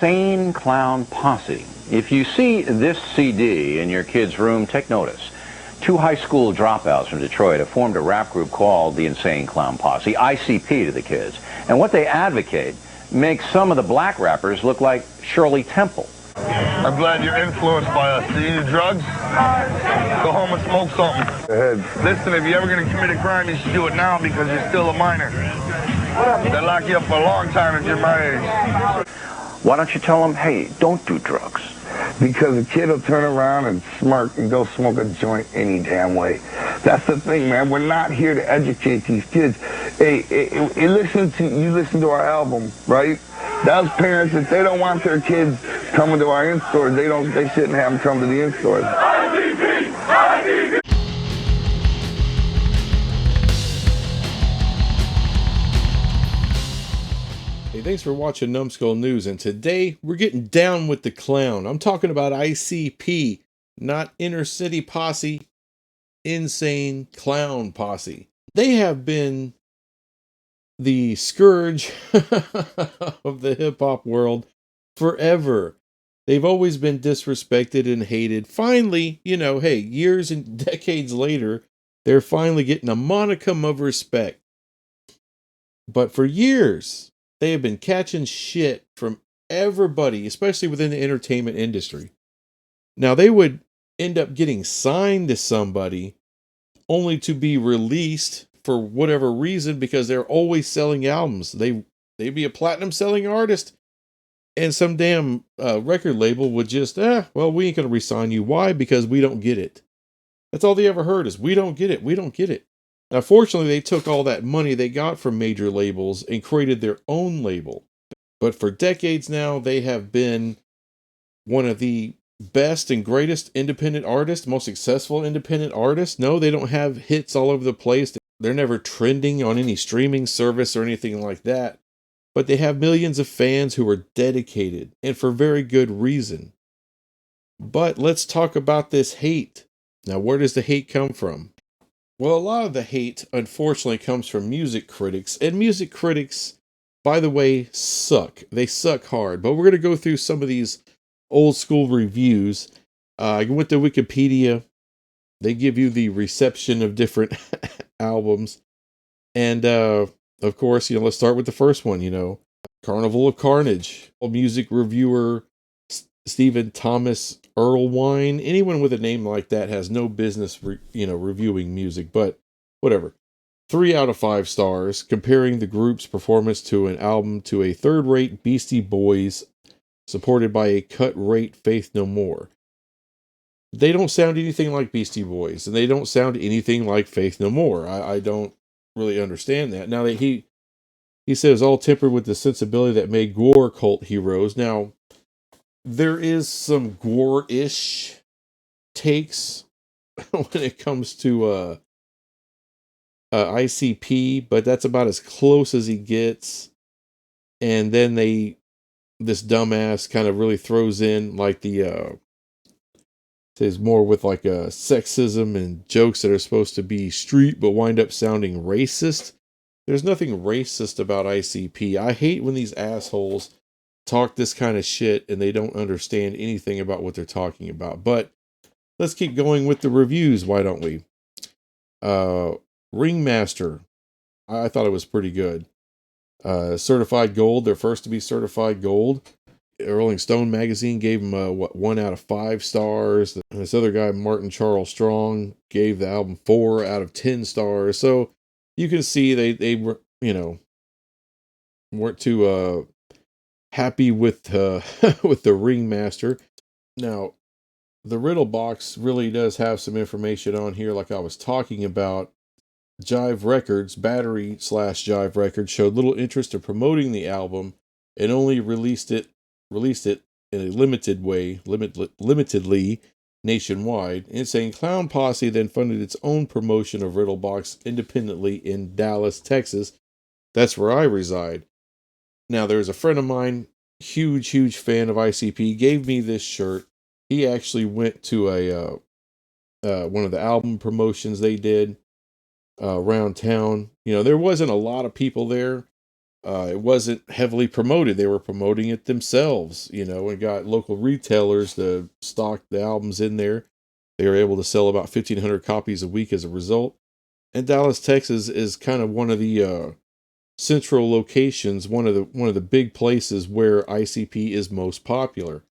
Insane Clown Posse. If you see this CD in your kid's room, take notice. Two high school dropouts from Detroit have formed a rap group called the Insane Clown Posse, ICP to the kids. And what they advocate makes some of the black rappers look like Shirley Temple. I'm glad you're influenced by us. Do you need drugs? Go home and smoke something. Go ahead. Listen, if you're ever going to commit a crime, you should do it now because you're still a minor. They'll lock you up for a long time if you're my age. Why don't you tell them, hey, don't do drugs? Because a kid will turn around and smirk and go smoke a joint any damn way. That's the thing, man. We're not here to educate these kids. Hey, you listen to our album, right? Those parents, if they don't want their kids coming to our in-stores, they shouldn't have them come to the in-stores. ICP! ICP! Hey, thanks for watching Numbskull News, and today we're getting down with the clown. I'm talking about ICP, not Inner City Posse, Insane Clown Posse. They have been the scourge of the hip-hop world forever. They've always been disrespected and hated. Finally, hey, years and decades later, they're finally getting a monicum of respect. But for years, they have been catching shit from everybody, especially within the entertainment industry. Now, they would end up getting signed to somebody only to be released for whatever reason because they're always selling albums. They'd be a platinum selling artist, and some damn record label would just, well, we ain't going to re-sign you. Why? Because we don't get it. That's all they ever heard is, we don't get it. We don't get it. Now, fortunately, they took all that money they got from major labels and created their own label. But for decades now, they have been one of the best and greatest independent artists, most successful independent artists. No, they don't have hits all over the place. They're never trending on any streaming service or anything like that. But they have millions of fans who are dedicated, and for very good reason. But let's talk about this hate. Now, where does the hate come from? Well, a lot of the hate, unfortunately, comes from music critics. And music critics, by the way, suck. They suck hard. But we're going to go through some of these old school reviews. I went to Wikipedia. They give you the reception of different albums. And, of course, let's start with the first one, Carnival of Carnage. Music reviewer Stephen Thomas Erlewine. Anyone with a name like that has no business, reviewing music, but whatever. 3 out of 5 stars, comparing the group's performance to an album to a third-rate Beastie Boys, supported by a cut-rate Faith No More. They don't sound anything like Beastie Boys, and they don't sound anything like Faith No More. I don't really understand that. Now, that he says all tempered with the sensibility that made gore cult heroes. Now, there is some gore-ish takes when it comes to ICP, but that's about as close as he gets. And then this dumbass kind of really throws in like says more with like sexism and jokes that are supposed to be street but wind up sounding racist. There's nothing racist about ICP. I hate when these assholes talk this kind of shit and they don't understand anything about what they're talking about. But let's keep going with the reviews, why don't we? Ringmaster, I thought it was pretty good. Certified gold, they're first to be certified gold. Rolling Stone magazine gave him 1 out of 5 stars. And this other guy, Martin Charles Strong, gave the album 4 out of 10 stars. So you can see they were, weren't too happy with with the Ringmaster. Now, the Riddle Box really does have some information on here, like I was talking about. Jive Records, Battery/Jive Records, showed little interest in promoting the album and only released it in a limited way, limitedly nationwide. Insane Clown Posse then funded its own promotion of Riddle Box independently in Dallas, Texas. That's where I reside. Now, there's a friend of mine, huge fan of ICP, gave me this shirt. He actually went to one of the album promotions they did around town. There wasn't a lot of people there, It wasn't heavily promoted. They were promoting it themselves, and got local retailers to stock the albums in there. They were able to sell about 1,500 copies a week as a result. And Dallas, Texas is kind of one of the central locations, one of the big places where ICP is most popular.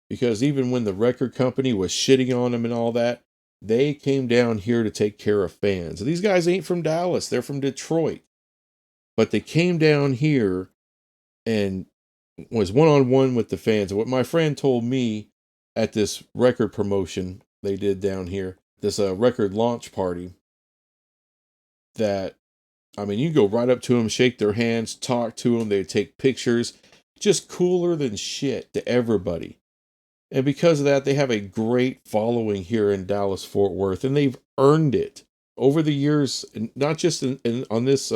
Because even when the record company was shitting on them and all that, they came down here to take care of fans. These guys ain't from Dallas, they're from Detroit. But they came down here and was one-on-one with the fans. What my friend told me at this record promotion they did down here, this record launch party, that, I mean, you go right up to them, shake their hands, talk to them, they take pictures, just cooler than shit to everybody. And because of that, they have a great following here in Dallas, Fort Worth, and they've earned it over the years, not just on this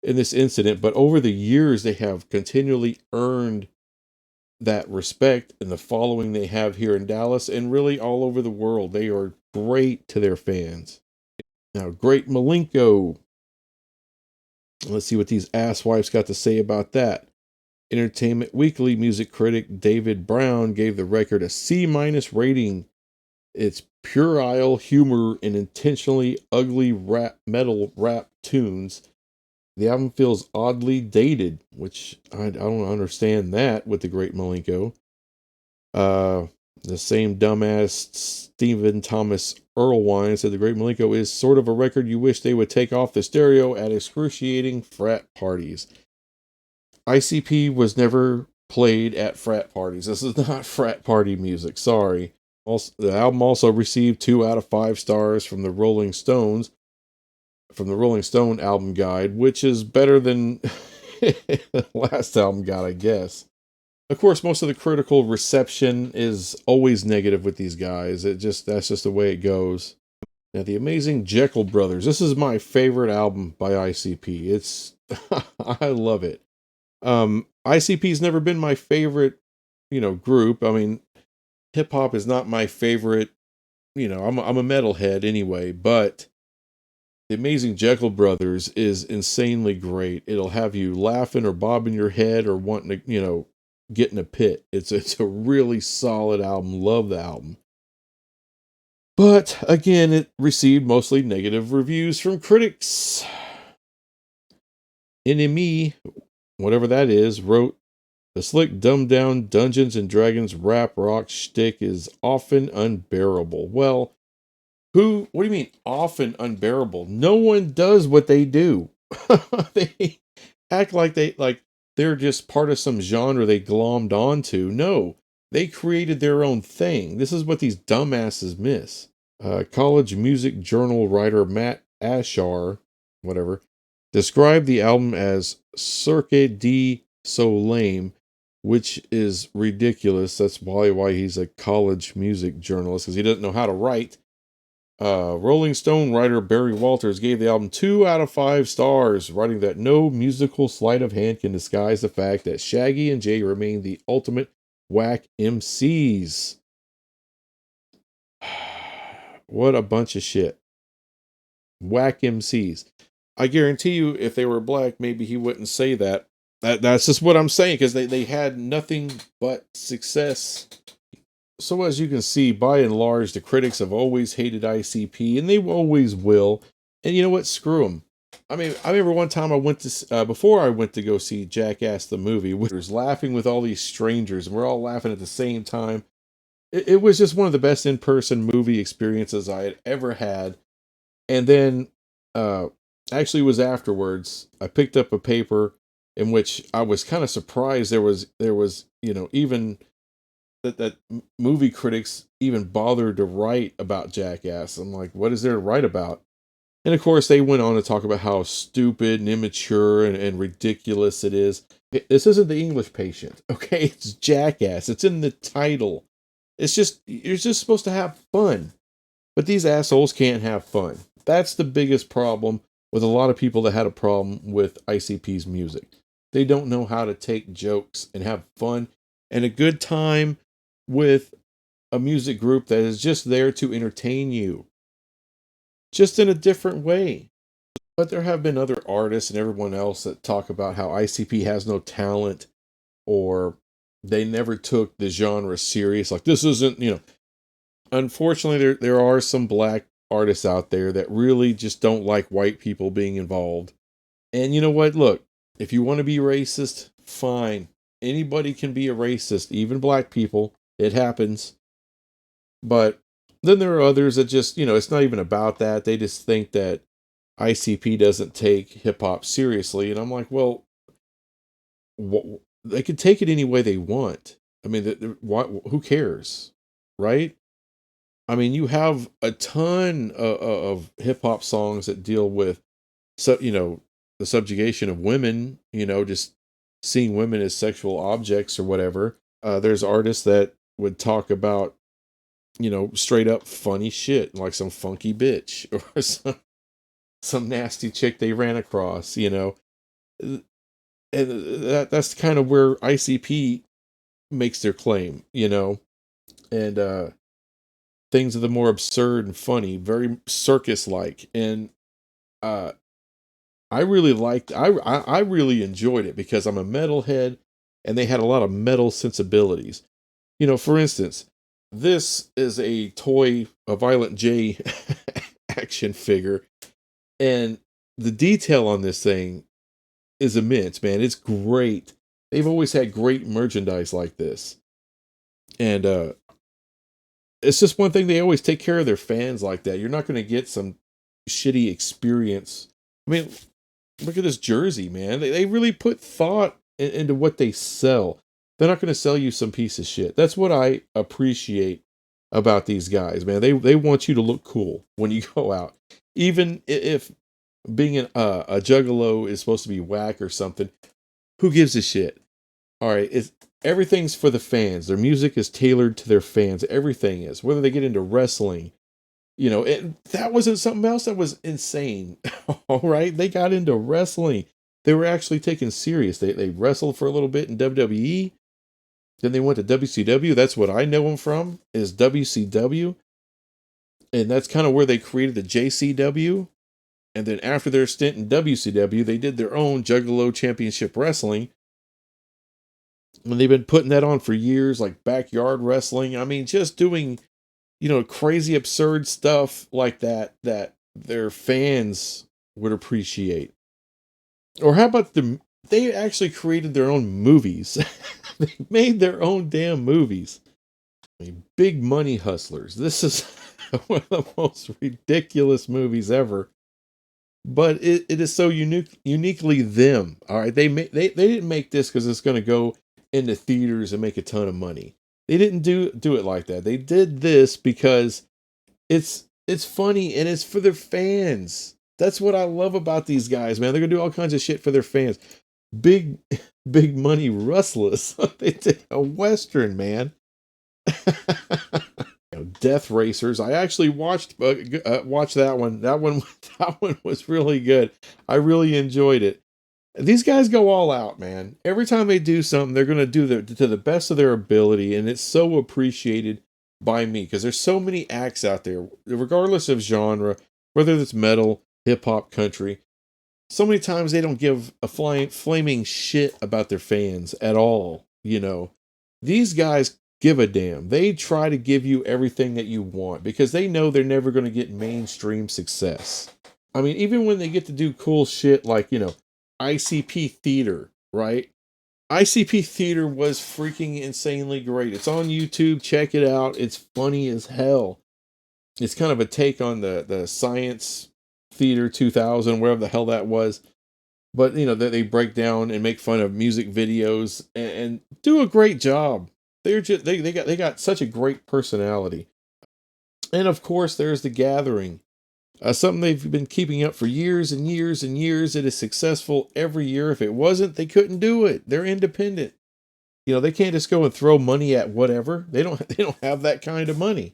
in this incident, but over the years they have continually earned that respect and the following they have here in Dallas and really all over the world. They are great to their fans. Now, Great Malenko. Let's see what these asswipes got to say about that. Entertainment Weekly music critic David Brown gave the record a C- rating. It's puerile humor and intentionally ugly metal rap tunes. The album feels oddly dated, which I don't understand that with the Great Malenko. The same dumbass Stephen Thomas Erlewine said the Great Malenko is sort of a record you wish they would take off the stereo at excruciating frat parties. ICP was never played at frat parties. This is not frat party music, sorry. Also, the album also received 2 out of 5 stars from the Rolling Stones, from the Rolling Stone album guide, which is better than the last album guide, I guess. Of course, most of the critical reception is always negative with these guys. That's just the way it goes. Now, the Amazing Jekyll Brothers. This is my favorite album by ICP. It's I love it. ICP's never been my favorite, group. I mean, hip hop is not my favorite. I'm a metalhead anyway, but the Amazing Jekyll Brothers is insanely great. It'll have you laughing or bobbing your head or wanting to, get in a pit. It's a really solid album. Love the album. But again, it received mostly negative reviews from critics. NME, whatever that is, wrote, the slick, dumbed-down Dungeons and Dragons rap rock shtick is often unbearable. Well, what do you mean often unbearable? No one does what they do. They act like they're just part of some genre they glommed onto. No, they created their own thing. This is what these dumbasses miss. College Music Journal writer Matt Ashar, whatever, described the album as Cirque du Soleil, which is ridiculous. That's probably why he's a college music journalist, because he doesn't know how to write. Rolling Stone writer Barry Walters gave the album 2 out of 5 stars, writing that no musical sleight of hand can disguise the fact that Shaggy and Jay remain the ultimate whack MCs. What a bunch of shit. Whack MCs. I guarantee you, if they were black, maybe he wouldn't say that. That's just what I'm saying, because they had nothing but success. So as you can see, by and large, the critics have always hated ICP, and they always will. And you know what? Screw them. I mean, I remember one time I went to, before I went to go see Jackass the movie, we was laughing with all these strangers, and we're all laughing at the same time. It was just one of the best in-person movie experiences I had ever had. And then, actually was afterwards, I picked up a paper in which I was kind of surprised there was, even that movie critics even bothered to write about Jackass. I'm like, what is there to write about? And of course, they went on to talk about how stupid and immature and ridiculous it is. This isn't The English Patient, okay? It's Jackass. It's in the title. You're just supposed to have fun. But these assholes can't have fun. That's the biggest problem with a lot of people that had a problem with ICP's music. They don't know how to take jokes and have fun and a good time with a music group that is just there to entertain you. Just in a different way. But there have been other artists and everyone else that talk about how ICP has no talent, or they never took the genre serious. Like, this isn't, unfortunately, there are some black artists out there that really just don't like white people being involved. And you know what? Look, if you want to be racist, fine. Anybody can be a racist, even black people. It happens. But then there are others that just, it's not even about that. They just think that ICP doesn't take hip hop seriously. And I'm like, well, they can take it any way they want. I mean, who cares? Right? I mean, you have a ton of hip hop songs that deal with, the subjugation of women, just seeing women as sexual objects or whatever. There's artists that would talk about, straight up funny shit, like some funky bitch or some nasty chick they ran across, And that's kind of where ICP makes their claim, and things are the more absurd and funny, very circus-like. And I really liked, I really enjoyed it because I'm a metalhead, and they had a lot of metal sensibilities. For instance, this is a Violent J action figure, and the detail on this thing is immense, man. It's great. They've always had great merchandise like this. And it's just one thing, they always take care of their fans like that. You're not going to get some shitty experience. I mean, look at this jersey, man. They really put thought into what they sell. They're not going to sell you some piece of shit. That's what I appreciate about these guys, man. They want you to look cool when you go out. Even if being a juggalo is supposed to be whack or something, who gives a shit? All right, everything's for the fans. Their music is tailored to their fans. Everything is. Whether they get into wrestling, that wasn't something else that was insane. All right, they got into wrestling. They were actually taken serious. They wrestled for a little bit in WWE. Then they went to WCW. That's what I know them from, is WCW. And that's kind of where they created the JCW. And then after their stint in WCW, they did their own Juggalo Championship Wrestling. And they've been putting that on for years, like backyard wrestling. I mean, just doing, crazy, absurd stuff like that their fans would appreciate. Or how about they actually created their own movies. They made their own damn movies. I mean, Big Money Hustlers. This is one of the most ridiculous movies ever. But it is so uniquely them. All right, they didn't make this because it's going to go into theaters and make a ton of money. They didn't do it like that. They did this because it's funny and it's for their fans. That's what I love about these guys, man. They're gonna do all kinds of shit for their fans. Big Money Rustlers. They did a Western, man. Death Racers. I actually watched that one. That one was really good. I really enjoyed it. These guys go all out, man. Every time they do something, they're going to do to the best of their ability, and it's so appreciated by me because there's so many acts out there, regardless of genre, whether it's metal, hip hop, country. So many times they don't give a flaming shit about their fans at all. These guys give a damn. They try to give you everything that you want because they know they're never going to get mainstream success. I mean, even when they get to do cool shit like, ICP Theater, right? ICP Theater was freaking insanely great. It's on YouTube. Check it out. It's funny as hell. It's kind of a take on the Science Theater 2000, wherever the hell that was. But, they break down and make fun of music videos and do a great job. They're just they got such a great personality. And of course, there's The Gathering. Something they've been keeping up for years and years and years. It is successful every year. If it wasn't, they couldn't do it. They're independent. They can't just go and throw money at whatever. They don't have that kind of money.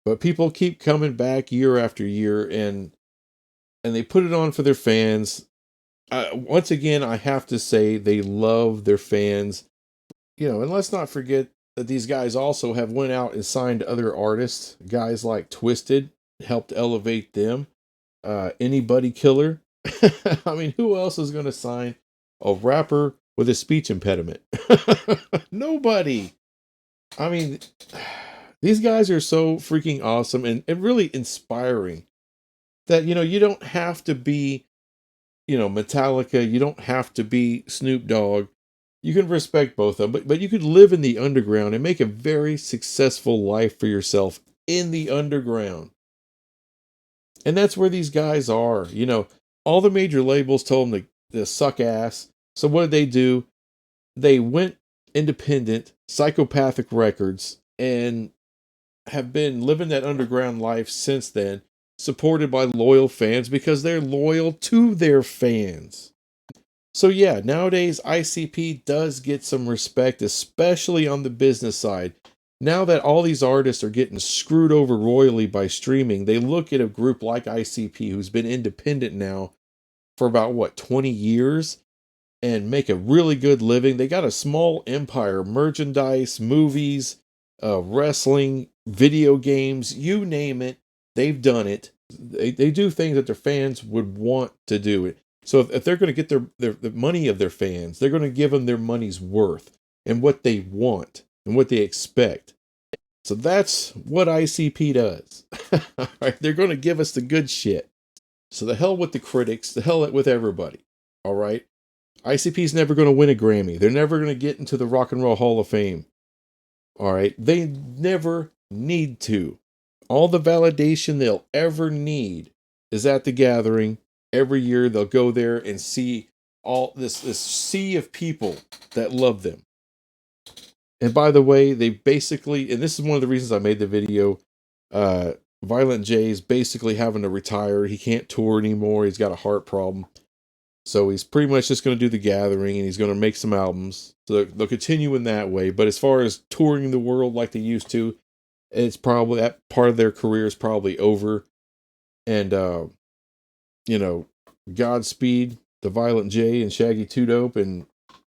But people keep coming back year after year, and they put it on for their fans. Once again, I have to say they love their fans. And let's not forget that these guys also have went out and signed other artists. Guys like Twisted helped elevate them. Anybody Killer I mean, who else is going to sign a rapper with a speech impediment? Nobody. I mean, these guys are so freaking awesome and really inspiring that, you know, you don't have to be, you know, Metallica. You don't have to be Snoop Dogg. You can respect both of them, but you could live in the underground and make a very successful life for yourself in the underground. And that's where these guys are. You know, all the major labels told them to suck ass. So what did they do? They went independent, Psychopathic Records, and have been living that underground life since then, supported by loyal fans because they're loyal to their fans. So yeah, nowadays ICP does get some respect, especially on the business side. Now that all these artists are getting screwed over royally by streaming, they look at a group like ICP, who's been independent now for about, what, 20 years, and make a really good living. They got a small empire, merchandise, movies, wrestling, video games, you name it, they've done it. They do things that their fans would want to do it. So if they're going to get the money of their fans, they're going to give them their money's worth and what they want and what they expect. So that's what ICP does. Right? They're going to give us the good shit. So the hell with the critics, the hell with everybody. All right? ICP's never going to win a Grammy. They're never going to get into the Rock and Roll Hall of Fame. All right? They never need to. All the validation they'll ever need is at the gathering. Every year they'll go there and see all this sea of people that love them. And by the way, they basically, and this is one of the reasons I made the video, Violent J is basically having to retire. He can't tour anymore. He's got a heart problem. So he's pretty much just going to do the gathering and he's going to make some albums. So they'll continue in that way. But as far as touring the world like they used to, it's probably, that part of their career is probably over. And, you know, Godspeed, the Violent J and Shaggy 2 Dope, and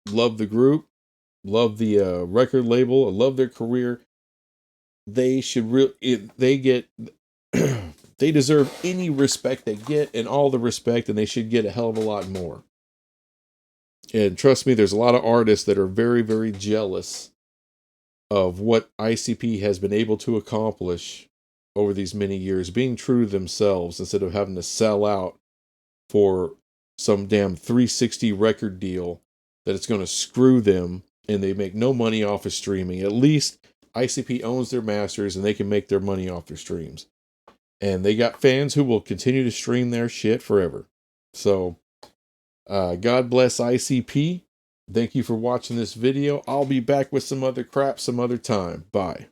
love the group, love the record label, love their career. They should they get, they deserve any respect they get and all the respect, and they should get a hell of a lot more. And trust me, there's a lot of artists that are very, very jealous of what ICP has been able to accomplish over these many years, being true to themselves instead of having to sell out for some damn 360 record deal that it's going to screw them and they make no money off of streaming. At least ICP owns their masters and they can make their money off their streams. And they got fans who will continue to stream their shit forever. So, God bless ICP. Thank you for watching this video. I'll be back with some other crap some other time. Bye.